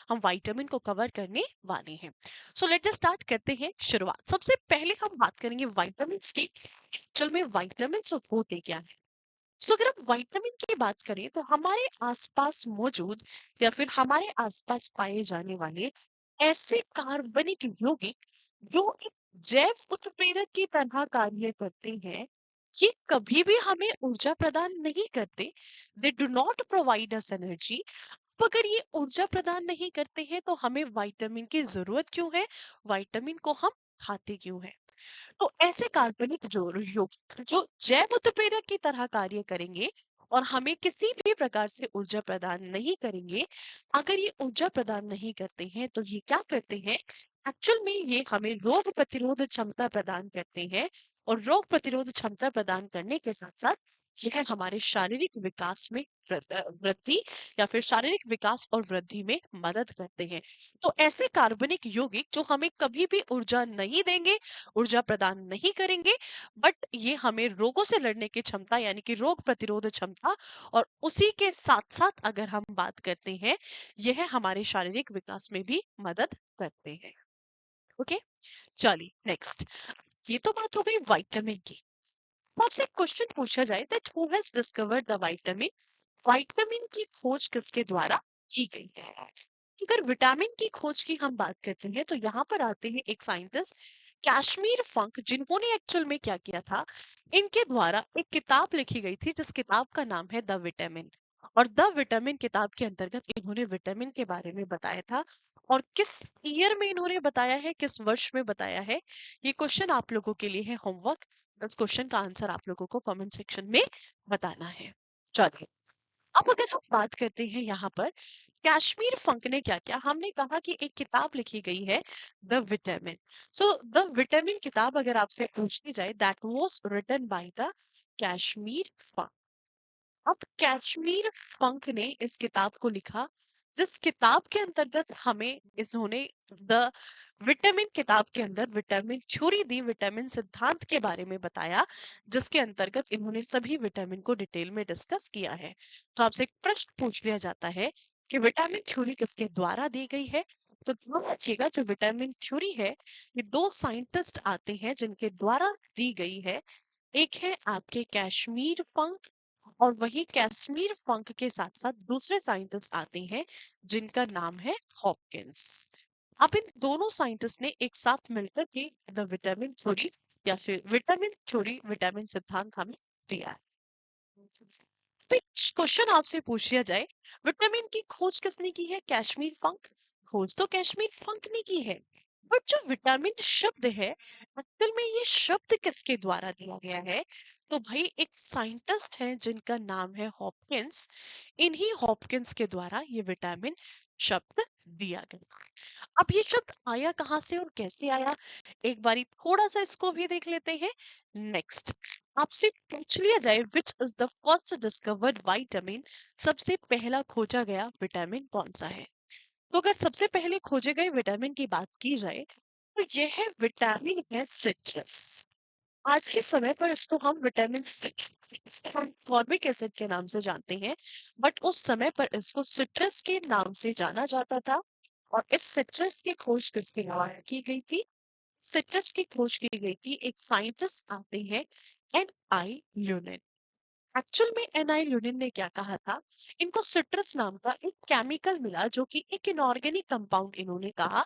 हम विटामिन को कवर करने वाले हैं। सो लेट जस्ट स्टार्ट करते हैं शुरुआत। सबसे पहले हम बात करेंगे विटामिन की। एक्चुअल में विटामिन होते क्या है। सो अगर हम विटामिन की बात करें तो हमारे आसपास मौजूद या फिर हमारे आसपास पाए जाने वाले ऐसे कार्बनिक यौगिक जो एक जैव उत्प्रेरक की तरह कार्य करते हैं। ये कभी भी हमें ऊर्जा प्रदान नहीं करते। They do not provide us energy. अगर ये ऊर्जा प्रदान नहीं करते हैं तो हमें विटामिन की जरूरत क्यों है, विटामिन को हम खाते क्यों हैं। तो ऐसे काल्पनिक जो यौगिक जो जैव उत्प्रेरक की तरह कार्य करेंगे और हमें किसी भी प्रकार से ऊर्जा प्रदान नहीं करेंगे। अगर ये ऊर्जा प्रदान नहीं करते हैं तो ये क्या करते हैं, एक्चुअल में ये हमें रोग प्रतिरोध क्षमता प्रदान करते हैं। और रोग प्रतिरोध क्षमता प्रदान करने के साथ साथ यह हमारे शारीरिक विकास में वृद्धि या फिर शारीरिक विकास और वृद्धि में मदद करते हैं। तो ऐसे कार्बनिक यौगिक जो हमें कभी भी ऊर्जा नहीं देंगे, ऊर्जा प्रदान नहीं करेंगे, बट ये हमें रोगों से लड़ने की क्षमता यानी कि रोग प्रतिरोध क्षमता और उसी के साथ साथ अगर हम बात करते हैं यह हमारे शारीरिक विकास में भी मदद करते हैं। ओके, चलिए नेक्स्ट। ये तो बात हो गई विटामिन की। अब आपसे एक क्वेश्चन पूछा जाए that who has discovered the vitamin. Vitamin की खोज किसके द्वारा की गई है। अगर विटामिन की खोज की हम बात करते हैं तो यहाँ पर आते हैं एक साइंटिस्ट कैश्मीर फंक, जिन्होंने एक्चुअल में क्या किया था, इनके द्वारा एक किताब लिखी गई थी जिस किताब का नाम है द विटामिन। और द विटामिन किताब के अंतर्गत इन्होंने विटामिन के बारे में बताया था। और किस ईयर में इन्होंने बताया है, किस वर्ष में बताया है, ये क्वेश्चन आप लोगों के लिए है होमवर्क। इस क्वेश्चन का आंसर आप लोगों को कमेंट सेक्शन में बताना है। चलिए, अब अगर हम बात करते हैं यहाँ पर कश्मीर फंक ने क्या किया, हमने कहा कि एक किताब लिखी गई है the vitamin. So the vitamin किताब अगर आपसे पूछी जाए that was written by the Casimir Funk. अब कश्मीर फंक ने इस किताब को लिखा जिस किताब के अंतर्गत हमें इन्होंने द विटामिन किताब के अंदर विटामिन थ्योरी दी, विटामिन सिद्धांत के बारे में बताया, जिसके अंतर्गत इन्होंने सभी विटामिन को डिटेल में डिस्कस किया है। तो आपसे एक प्रश्न पूछ लिया जाता है कि विटामिन थ्योरी किसके द्वारा दी गई है। तो ध्यान रखिएगा, जो विटामिन थ्योरी है ये दो साइंटिस्ट आते हैं जिनके द्वारा दी गई है। एक है आपके कश्मीर फंक और वही कश्मीर फंक के साथ साथ दूसरे साइंटिस्ट आते हैं जिनका नाम है हॉपकिंस। अब इन दोनों साइंटिस्ट ने एक साथ मिलकर के द विटामिन थ्योरी या फिर विटामिन थ्योरी, विटामिन सिद्धांत हमें दिया है। क्वेश्चन आपसे पूछ लिया जाए विटामिन की खोज किसने की है, कश्मीर फंक। खोज तो कश्मीर फंक ने की है, बट जो विटामिन शब्द है एक्चुअल में ये शब्द किसके द्वारा दिया गया है। तो भाई एक साइंटिस्ट है जिनका नाम है हॉपकिंस। इन्हीं हॉपकिंस के द्वारा ये विटामिन शब्द दिया गया। अब ये शब्द आया कहाँ से और कैसे आया, एक बारी थोड़ा सा इसको भी देख लेते हैं। नेक्स्ट, आपसे पूछ लिया जाए which is the first discovered vitamin. सबसे पहला खोजा गया विटामिन कौन सा है। तो अगर सबसे पहले खोजे गए विटामिन की बात की जाए तो यह विटामिन है सिट्रस। आज के समय पर इसको हम विटामिन फॉर्मिक एसिड के नाम से जानते हैं, बट उस समय पर इसको सिट्रस के नाम से जाना जाता था। और इस सिट्रस की खोज किसके द्वारा की गई थी, सिट्रस की खोज की गई थी एक साइंटिस्ट आते हैं एन आई ल्यूनिन। एक्चुअल में एन आई ल्यूनिन ने क्या कहा था, इनको सिट्रस नाम का एक केमिकल मिला जो कि एक इनऑर्गेनिक कंपाउंड इन्होंने कहा।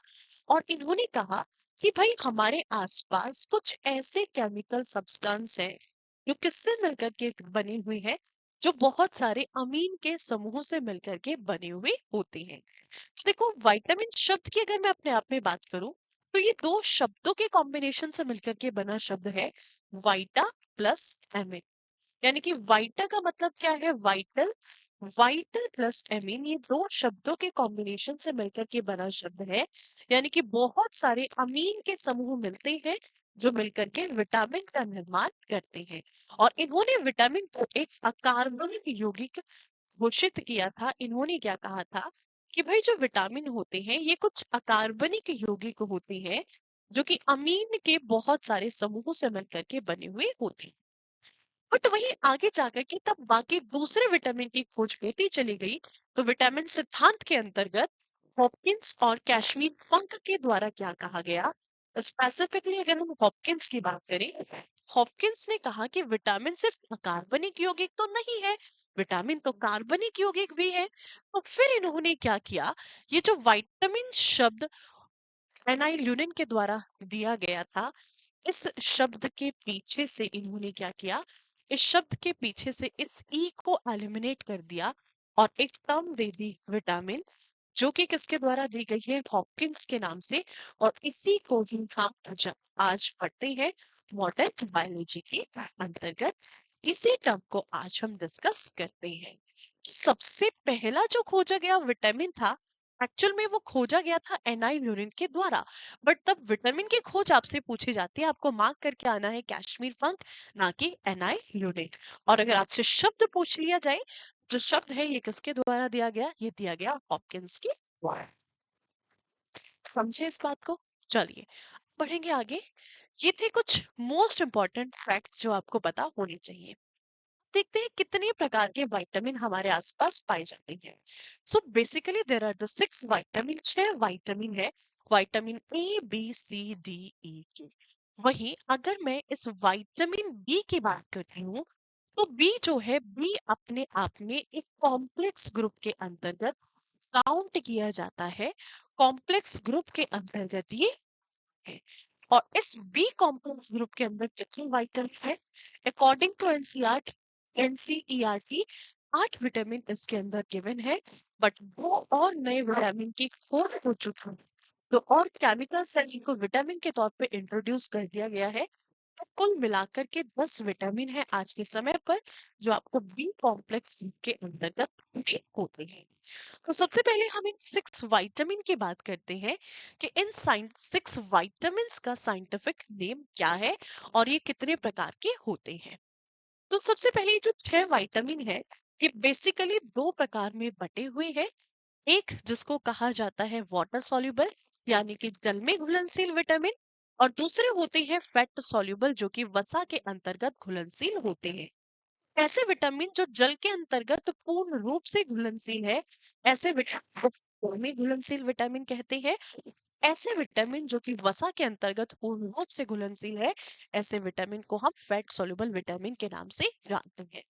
और इन्होंने कहा कि भाई हमारे आसपास कुछ ऐसे केमिकल सब्सटेंस हैं जो किससे मिलकर के बने हुए हैं, जो बहुत सारे अमीन के समूह से मिलकर के बने हुए होते हैं। तो देखो, विटामिन शब्द की अगर मैं अपने आप में बात करूं तो ये दो शब्दों के कॉम्बिनेशन से मिलकर के बना शब्द है वाइटा प्लस एमिन। यानी कि वाइटा का मतलब क्या है, वाइटल। वाइटल प्लस एमीन ये दो शब्दों के कॉम्बिनेशन से मिलकर के बना शब्द है। यानी कि बहुत सारे अमीन के समूह मिलते हैं जो मिलकर के विटामिन का निर्माण करते हैं। और इन्होंने विटामिन को एक अकार्बनिक यौगिक घोषित किया था। इन्होंने क्या कहा था कि भाई जो विटामिन होते हैं ये कुछ अकार्बनिक यौगिक होते हैं जो कि अमीन के बहुत सारे समूहों से मिलकर के बने हुए होते हैं। बट वहीं आगे जाकर के तब बाकी दूसरे विटामिन की खोज होती चली गई। तो विटामिन सिद्धांत के अंतर्गत हॉपकिंस और कैशमीर फंक के द्वारा क्या कहा गया? स्पेसिफिकली अगर हम हॉपकिंस की बात करें, हॉपकिंस ने कहा कि विटामिन सिर्फ कार्बनिक यौगिक तो नहीं है, विटामिन तो कार्बनिक यौगिक भी है। तो फिर इन्होंने क्या किया, ये जो विटामिन शब्द एनाइल्यूनिन के द्वारा दिया गया था, इस शब्द के पीछे से इन्होंने क्या किया, इस शब्द के पीछे से इस ई को एलिमिनेट कर दिया और एक टर्म दे दी विटामिन, जो कि किसके द्वारा दी गई है? हॉपकिंस के नाम से। और इसी को ही हम आज पढ़ते हैं मॉडर्न बायोलॉजी के अंतर्गत। इसी टर्म को आज हम डिस्कस करते हैं। तो सबसे पहला जो खोजा गया विटामिन था, एक्चुअल में वो खोजा गया था एनाइल यूनिट के द्वारा। बट तब विटामिन की खोज आपसे पूछी जाती है, आपको मार्क करके आना है कैश्मीर फंक, ना कि एनाइल यूनिट। और अगर आपसे शब्द पूछ लिया जाए, जो शब्द है ये किसके द्वारा दिया गया? ये दिया गया हॉपकिंस के द्वारा। समझे इस बात को? चलिए बढ़ेंगे आगे। ये थे कुछ मोस्ट इंपॉर्टेंट फैक्ट्स जो आपको पता होने चाहिए। देखते हैं कितने प्रकार के विटामिन हमारे आसपास पाए जाते हैं। So basically there are the 6 vitamin, 6 vitamin है, vitamin A B C D E K. वहीं अगर मैं इस विटामिन बी की बात करती हूँ, तो बी जो है, बी अपने आप में एक कॉम्प्लेक्स ग्रुप के अंतर्गत काउंट किया जाता है। कॉम्प्लेक्स ग्रुप के अंतर्गत ये है। और इस बी कॉम्प्लेक्स ग्रुप के अंदर कितने विटामिन है? According to NCERT, NCERT 8 vitamin इसके अंदर गिवन है। बट वो और नए विटामिन की खोज हो चुकी है, तो और केमिकल्स है जिनको विटामिन के तौर पे इंट्रोड्यूस कर दिया गया है। तो कुल मिलाकर के 10 विटामिन है आज के समय पर, जो आपको बी कॉम्प्लेक्स ग्रुप के अंतर्गत भी होते हैं। तो सबसे पहले हम इन 6 विटामिन की बात करते हैं कि इन 6 विटामिन्स का साइंटिफिक नेम क्या है और ये कितने प्रकार के होते हैं। तो सबसे पहले जो 6 विटामिन है, ये बेसिकली दो प्रकार में बटे हुए हैं। एक जिसको कहा जाता है वाटर सॉल्युबल, यानी कि जल में घुलनशील विटामिन, और दूसरे होते हैं फैट सॉल्युबल, जो कि वसा के अंतर्गत घुलनशील होते हैं। ऐसे विटामिन जो जल के अंतर्गत पूर्ण रूप से घुलनशील है, ऐसे विटामिन को में घुलनशील विटामिन कहते हैं। ऐसे विटामिन जो कि वसा के अंतर्गत पूर्ण रूप से घुलनशील है, ऐसे विटामिन को हम फैट सॉल्युबल विटामिन के नाम से जानते हैं।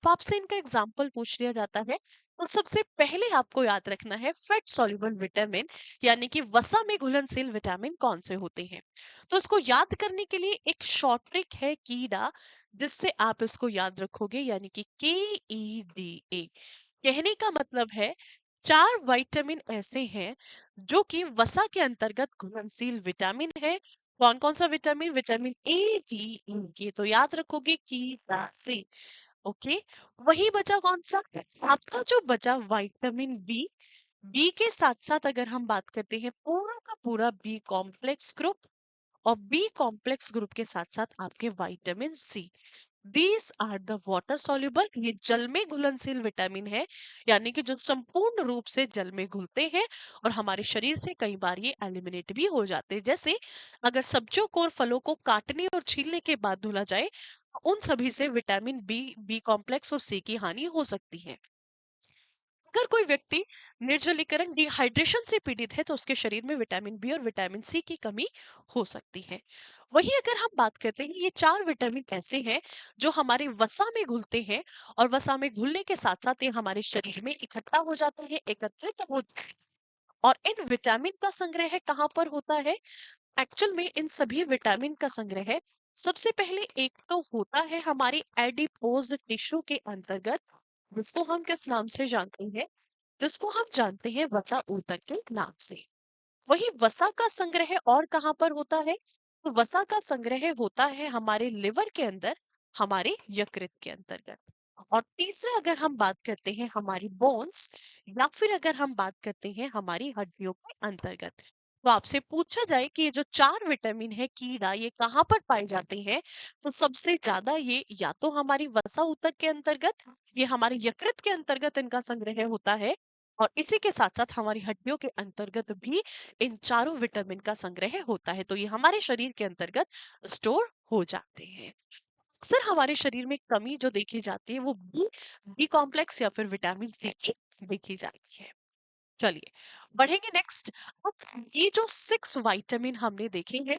अब आपसे इनका एग्जाम्पल पूछ लिया जाता है, तो सबसे पहले आपको याद रखना है फैट सॉल्युबल विटामिन, यानी कि वसा में घुलनशील विटामिन कौन से होते हैं। तो इसको याद करने के लिए एक शॉर्ट ट्रिक है कीडा, जिससे आप इसको याद रखोगे, यानी कि KEDA। कहने का मतलब है 4 विटामिन ऐसे हैं जो कि वसा के अंतर्गत घुलनशील विटामिन है। कौन कौन सा vitamin? Vitamin A D E के, तो याद रखोगे कीड़ा से। ओके, वही बचा कौन सा? आपका जो बचा विटामिन बी। बी के साथ साथ अगर हम बात करते हैं पूरा का पूरा बी कॉम्प्लेक्स ग्रुप, और बी कॉम्प्लेक्स ग्रुप के साथ साथ आपके vitamin C. These are the water soluble, ये जल में घुलनशील विटामिन है, यानी कि जो संपूर्ण रूप से जल में घुलते हैं और हमारे शरीर से कई बार ये एलिमिनेट भी हो जाते हैं। जैसे अगर सब्जियों को और फलों को काटने और छीलने के बाद धुला जाए, तो उन सभी से विटामिन बी, बी कॉम्प्लेक्स और सी की हानि हो सकती है। अगर कोई व्यक्ति निर्जलीकरण, डिहाइड्रेशन से पीड़ित है, तो उसके शरीर में विटामिन बी और विटामिन सी की कमी हो सकती है। वहीं अगर हम बात करते हैं, ये 4 विटामिन ऐसे हैं जो हमारे वसा में घुलते हैं, और वसा में घुलने के साथ साथ ये हमारे शरीर में इकट्ठा हो जाते हैं, एकत्रित हो। और इन विटामिन का संग्रह कहाँ पर होता है? एक्चुअल में इन सभी विटामिन का संग्रह सबसे पहले एक तो होता है हमारी एडिपोज टिश्यू के अंतर्गत, जिसको हम किस नाम से जानते हैं? जिसको हम जानते हैं वसा ऊतक के नाम से। वही वसा का संग्रह और कहाँ पर होता है? तो वसा का संग्रह होता है हमारे लिवर के अंदर, हमारे यकृत के अंतर्गत। और तीसरा अगर हम बात करते हैं हमारी बोन्स, या फिर अगर हम बात करते हैं हमारी हड्डियों के अंतर्गत। तो आपसे पूछा जाए कि ये जो 4 विटामिन है कीड़ा, ये कहाँ पर पाए जाते हैं, तो सबसे ज्यादा ये या तो हमारी वसा ऊतक के अंतर्गत, ये हमारे यकृत के अंतर्गत इनका संग्रह होता है, और इसी के साथ साथ हमारी हड्डियों के अंतर्गत भी इन चारों विटामिन का संग्रह होता है। तो ये हमारे शरीर के अंतर्गत स्टोर हो जाते हैं। अक्सर हमारे शरीर में कमी जो देखी जाती है वो बी, बी कॉम्प्लेक्स या फिर विटामिन सी की देखी जाती है। चलिए बढ़ेंगे नेक्स्ट। अब ये जो 6 विटामिन हमने देखे हैं,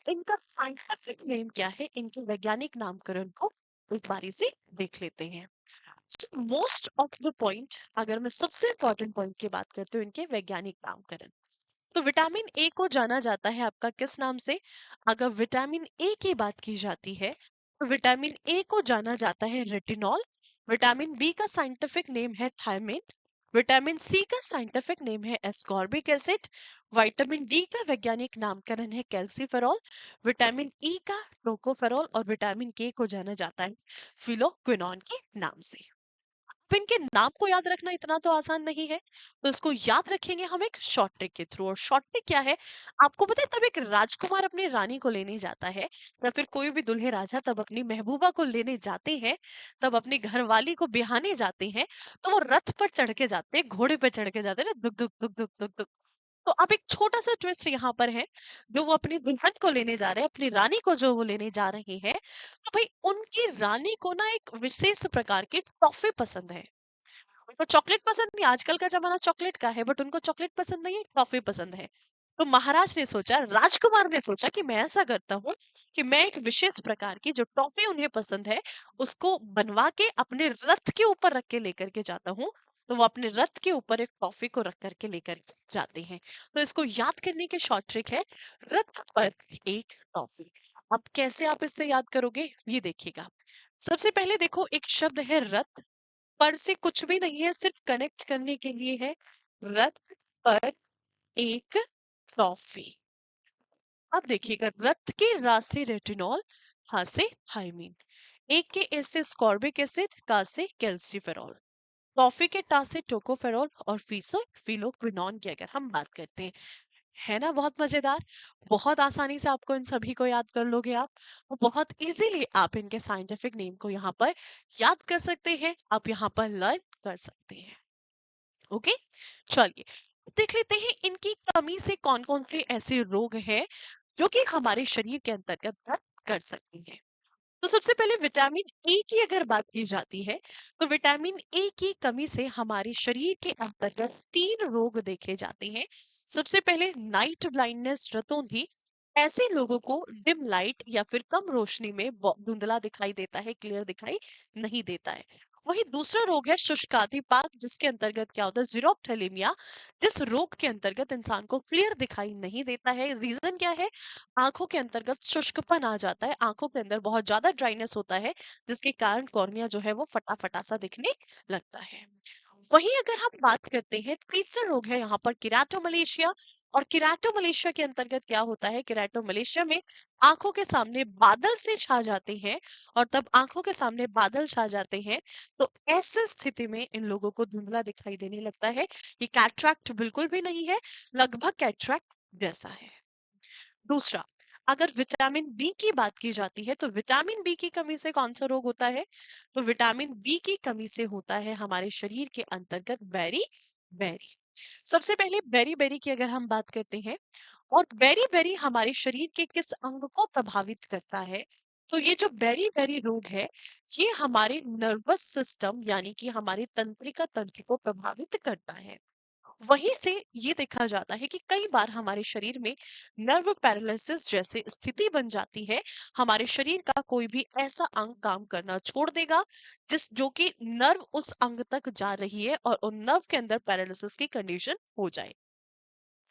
इनका साइंटिफिक नेम क्या है, इनके वैज्ञानिक नामकरण को एक बारी से देख लेते हैं। मोस्ट ऑफ द पॉइंट, अगर मैं सबसे इंपॉर्टेंट पॉइंट की बात करती हूँ, इनके वैज्ञानिक नामकरण। तो विटामिन ए को जाना जाता है आपका किस नाम से? अगर विटामिन ए की बात की जाती है तो विटामिन ए को जाना जाता है रेटिनॉल। विटामिन बी का साइंटिफिक नेम है थायमिन। विटामिन सी का साइंटिफिक नेम है एस्कॉर्बिक एसिड। विटामिन डी का वैज्ञानिक नामकरण है कैल्सीफेरॉल। विटामिन ई का टोकोफेरॉल और विटामिन के को जाना जाता है फिलोक्विनोन के नाम से। अब इनके नाम को याद रखना इतना तो आसान नहीं है, तो इसको याद रखेंगे हम एक शॉर्ट ट्रिक के थ्रू। और शॉर्ट ट्रिक क्या है आपको पता है? तब एक राजकुमार अपनी रानी को लेने जाता है, या फिर कोई भी दुल्हे राजा तब अपनी महबूबा को लेने जाते हैं, तब अपनी घरवाली को बिहाने जाते हैं, तो वो रथ पर चढ़ के जाते हैं, घोड़े पर चढ़ के जाते हैं ना, दुक दुक दुक दुक दुक दुक। तो अब एक छोटा सा ट्विस्ट यहाँ पर है, जो वो अपनी दुल्हन को लेने जा रहे हैं, अपनी रानी को जो वो लेने जा रहे हैं, तो भाई उनकी रानी को ना एक विशेष प्रकार की टॉफी पसंद है। उनको चॉकलेट पसंद नहीं, आजकल का जमाना चॉकलेट का है, बट उनको चॉकलेट पसंद नहीं है, टॉफी पसंद है। तो महाराज ने सोचा, राजकुमार ने सोचा कि मैं ऐसा करता हूँ कि मैं एक विशेष प्रकार की जो टॉफी उन्हें पसंद है उसको बनवा के अपने रथ के ऊपर रख के लेकर के जाता हूँ। तो वो अपने रथ के ऊपर एक टॉफी को रख करके लेकर जाते हैं। तो इसको याद करने के शॉर्ट ट्रिक है, रथ पर एक टॉफी। अब कैसे आप इससे याद करोगे ये देखिएगा। सबसे पहले देखो, एक शब्द है रथ, पर से कुछ भी नहीं है, सिर्फ कनेक्ट करने के लिए है। रथ पर एक टॉफी। अब देखिएगा, रथ के रा से रेटिनॉल, हा से थायमीन, एक के एस से स्कॉर्बिक एसिड, का से कैल्सीफेरॉल, टॉफी के टा से टोकोफेरॉल और फी से फिलोक्विनोन की अगर हम बात करते हैं। है ना बहुत मजेदार? बहुत आसानी से आपको इन सभी को याद कर लोगे आप, और बहुत इजीली आप इनके साइंटिफिक नेम को यहाँ पर याद कर सकते हैं, आप यहाँ पर लर्न कर सकते हैं। ओके, चलिए देख लेते हैं इनकी कमी से कौन कौन से ऐसे रोग हैं जो कि हमारे शरीर के अंतर्गत दर्द कर सकती हैं। तो सबसे पहले विटामिन ए की अगर बात की जाती है, तो विटामिन ए की कमी से हमारे शरीर के अंतर्गत 3 रोग देखे जाते हैं। सबसे पहले नाइट ब्लाइंडनेस, रतौंधी। ऐसे लोगों को डिम लाइट या फिर कम रोशनी में धुंधला दिखाई देता है, क्लियर दिखाई नहीं देता है। वही दूसरा रोग है शुष्कातिपात, जिसके अंतर्गत क्या होता है, जीरोप्थेलिमिया। जिस रोग के अंतर्गत इंसान को क्लियर दिखाई नहीं देता है। रीजन क्या है? आंखों के अंतर्गत शुष्कपन आ जाता है, आंखों के अंदर बहुत ज्यादा ड्राइनेस होता है, जिसके कारण कॉर्निया जो है वो फटा फटा सा दिखने लगता है। वहीं अगर हम बात करते हैं, तीसरा रोग है यहाँ पर किराटोमलेशिया। और किराटोमलेशिया के अंतर्गत क्या होता है? किराटोमलेशिया में आंखों के सामने बादल से छा जाते हैं, और तब आंखों के सामने बादल छा जाते हैं तो ऐसी स्थिति में इन लोगों को धुंधला दिखाई देने लगता है। ये कैट्रैक्ट बिल्कुल भी नहीं है, लगभग कैट्रैक्ट जैसा है। दूसरा, अगर विटामिन बी की बात की जाती है, तो विटामिन बी की कमी से कौन सा रोग होता है? तो विटामिन बी की कमी से होता है हमारे शरीर के अंतर्गत बेरी बेरी। सबसे पहले बेरी बेरी की अगर हम बात करते हैं, और बेरी बेरी हमारे शरीर के किस अंग को प्रभावित करता है? तो ये जो बेरी बेरी रोग है, ये हमारे नर्वस सिस्टम यानी कि हमारे तंत्रिका तंत्र को प्रभावित करता है। वहीं से ये देखा जाता है कि कई बार हमारे शरीर में नर्व पैरालिसिस जैसी स्थिति बन जाती है। हमारे शरीर का कोई भी ऐसा अंग काम करना छोड़ देगा जिस जो कि नर्व उस अंग तक जा रही है, और उन नर्व के अंदर पैरालिसिस की कंडीशन हो जाए।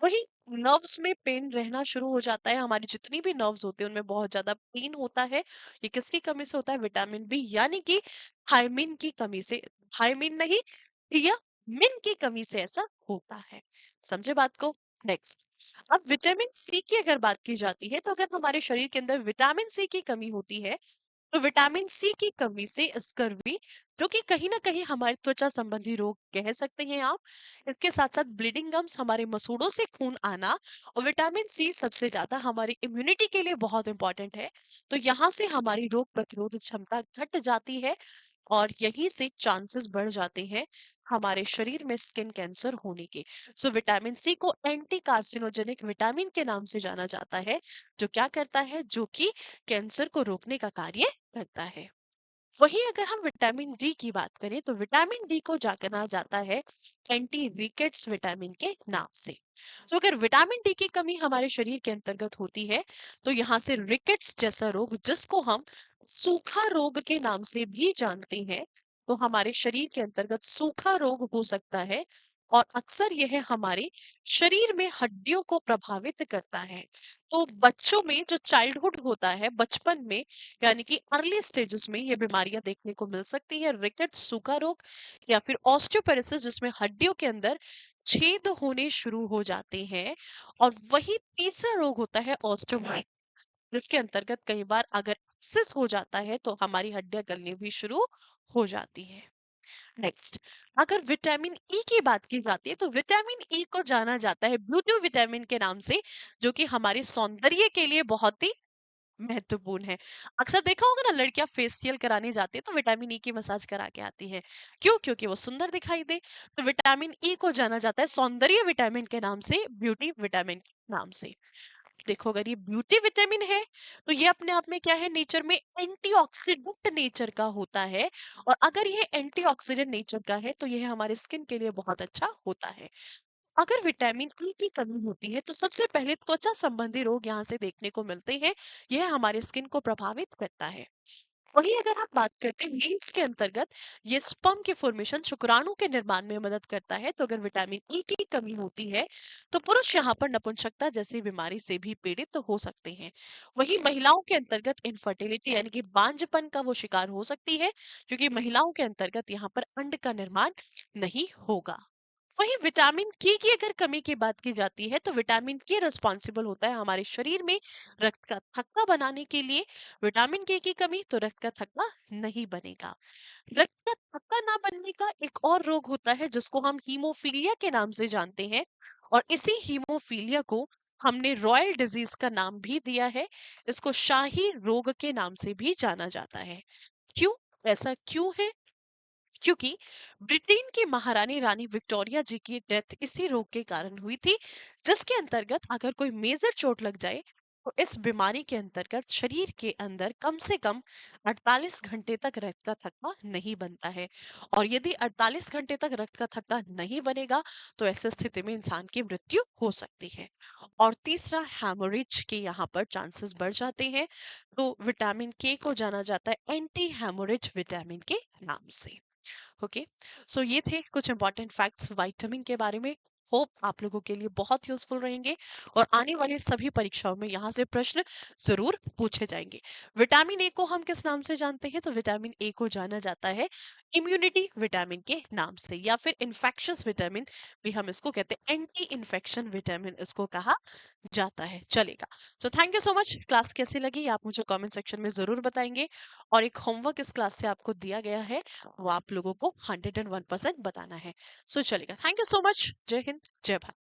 वही नर्व्स में पेन रहना शुरू हो जाता है, हमारी जितनी भी नर्व्स होते हैं उनमें बहुत ज्यादा पेन होता है। ये किसकी कमी से होता है? विटामिन बी यानी कि थायमिन की कमी से। थायमिन नहीं, थियामिन की कमी से ऐसा होता है। समझे बात को? नेक्स्ट, अब विटामिन सी की अगर बात की जाती है, तो अगर हमारे शरीर के अंदर विटामिन सी की कमी होती है, तो विटामिन सी की कमी से स्कर्वी, जो कि कहीं ना कहीं हमारे त्वचा संबंधी रोग कह सकते हैं आप, इसके साथ साथ ब्लीडिंग गम्स, हमारे मसूड़ों से खून आना, और विटामिन सी सबसे ज्यादा हमारी इम्यूनिटी के लिए बहुत इंपॉर्टेंट है। तो यहाँ से हमारी रोग प्रतिरोध क्षमता घट जाती है, और यहीं से चांसेस बढ़ जाते हैं हमारे शरीर में स्किन कैंसर होने के। सो विटामिन सी को एंटी कार्सिनोजेनिक विटामिन के नाम से जाना जाता है, जो क्या करता है? जो कि कैंसर को रोकने का कार्य करता है। वहीं अगर हम विटामिन डी की बात करें तो विटामिन डी को जाना जाता है एंटी रिकेट्स विटामिन के नाम से। तो अगर विटामिन डी की कमी हमारे शरीर के अंतर्गत होती है तो यहाँ से रिकेट्स जैसा रोग, जिसको हम सूखा रोग के नाम से भी जानते हैं, तो हमारे शरीर के अंतर्गत सूखा रोग हो सकता है। और अक्सर यह हमारे शरीर में हड्डियों को प्रभावित करता है। तो बच्चों में जो चाइल्डहुड होता है, बचपन में, यानी कि अर्ली स्टेजेस में ये बीमारियां देखने को मिल सकती है। रिकेट्स, सूखा रोग, या फिर ऑस्टियोपेरोसिस जिसमें हड्डियों के अंदर छेद होने शुरू हो जाते हैं। और वही तीसरा रोग होता है ऑस्टियोमाइट, जिसके अंतर्गत कई बार अगर एक्सेस हो जाता है तो हमारी हड्डियां गलनी भी शुरू हो जाती है। नेक्स्ट, अगर विटामिन ई की बात की जाती है तो विटामिन ई को जाना जाता है ब्यूटी विटामिन के नाम से, जो कि हमारे सौंदर्य के लिए बहुत ही महत्वपूर्ण है। अक्सर देखा होगा ना, लड़कियां फेशियल कराने जाती है तो विटामिन ई की मसाज करा के आती है। क्यों? क्योंकि वो सुंदर दिखाई दे। तो विटामिन ई को जाना जाता है सौंदर्य विटामिन के नाम से, ब्यूटी विटामिन के नाम से। देखो, अगर ये ब्यूटी विटामिन है तो ये अपने आप में क्या है, नेचर में एंटीऑक्सीडेंट नेचर का होता है। और अगर ये एंटीऑक्सीडेंट नेचर का है तो यह हमारे स्किन के लिए बहुत अच्छा होता है। अगर विटामिन ई की कमी होती है तो सबसे पहले त्वचा संबंधी रोग यहाँ से देखने को मिलते हैं। यह हमारे स्किन को प्रभावित करता है। वहीं अगर आप बात करते हैं मेंस के अंतर्गत, ये स्पर्म के फॉर्मेशन, शुक्राणु के निर्माण में मदद करता है। तो अगर विटामिन ई की कमी होती है तो पुरुष यहाँ पर नपुंसकता जैसी बीमारी से भी पीड़ित हो सकते हैं। वहीं महिलाओं के अंतर्गत इनफर्टिलिटी यानी कि बांझपन का वो शिकार हो सकती है, क्योंकि महिलाओं के अंतर्गत यहाँ पर अंड का निर्माण नहीं होगा। वहीं विटामिन के की अगर कमी की बात की जाती है तो विटामिन के रिस्पॉन्सिबल होता है हमारे शरीर में रक्त का थक्का बनाने के लिए। विटामिन के की कमी तो रक्त का थक्का नहीं बनेगा। रक्त का थक्का ना बनने का एक और रोग होता है जिसको हम हीमोफीलिया के नाम से जानते हैं। और इसी हीमोफीलिया को हमने रॉयल डिजीज का नाम भी दिया है। इसको शाही रोग के नाम से भी जाना जाता है। क्यों? ऐसा क्यों है? क्योंकि ब्रिटेन की महारानी रानी विक्टोरिया जी की डेथ इसी रोग के कारण हुई थी, जिसके अंतर्गत अगर कोई मेजर चोट लग जाए तो इस बीमारी के अंतर्गत शरीर के अंदर कम से कम 48 घंटे तक रक्त का थक्का नहीं बनता है। और यदि 48 घंटे तक रक्त का थक्का नहीं बनेगा तो ऐसी स्थिति में इंसान की मृत्यु हो सकती है। और तीसरा, हेमोरेज के यहाँ पर चांसेस बढ़ जाते हैं। तो विटामिन के को जाना जाता है एंटी हेमोरेज विटामिन के नाम से। ओके, सो ये थे कुछ इंपॉर्टेंट फैक्ट्स विटामिन के बारे में। होप आप लोगों के लिए बहुत यूजफुल रहेंगे और आने वाली सभी परीक्षाओं में यहाँ से प्रश्न जरूर पूछे जाएंगे। विटामिन ए को हम किस नाम से जानते हैं? तो विटामिन ए को जाना जाता है इम्यूनिटी विटामिन के नाम से, या फिर इन्फेक्शियस विटामिन भी हम इसको कहते हैं, एंटी इन्फेक्शन विटामिन इसको कहा जाता है। चलेगा। तो thank you so much. Class कैसी लगी आप मुझे कमेंट सेक्शन में जरूर बताएंगे। और एक होमवर्क इस क्लास से आपको दिया गया है, वो आप लोगों को 101% बताना है। सो चलेगा। Thank you so much. जय हिंद, जय भारत।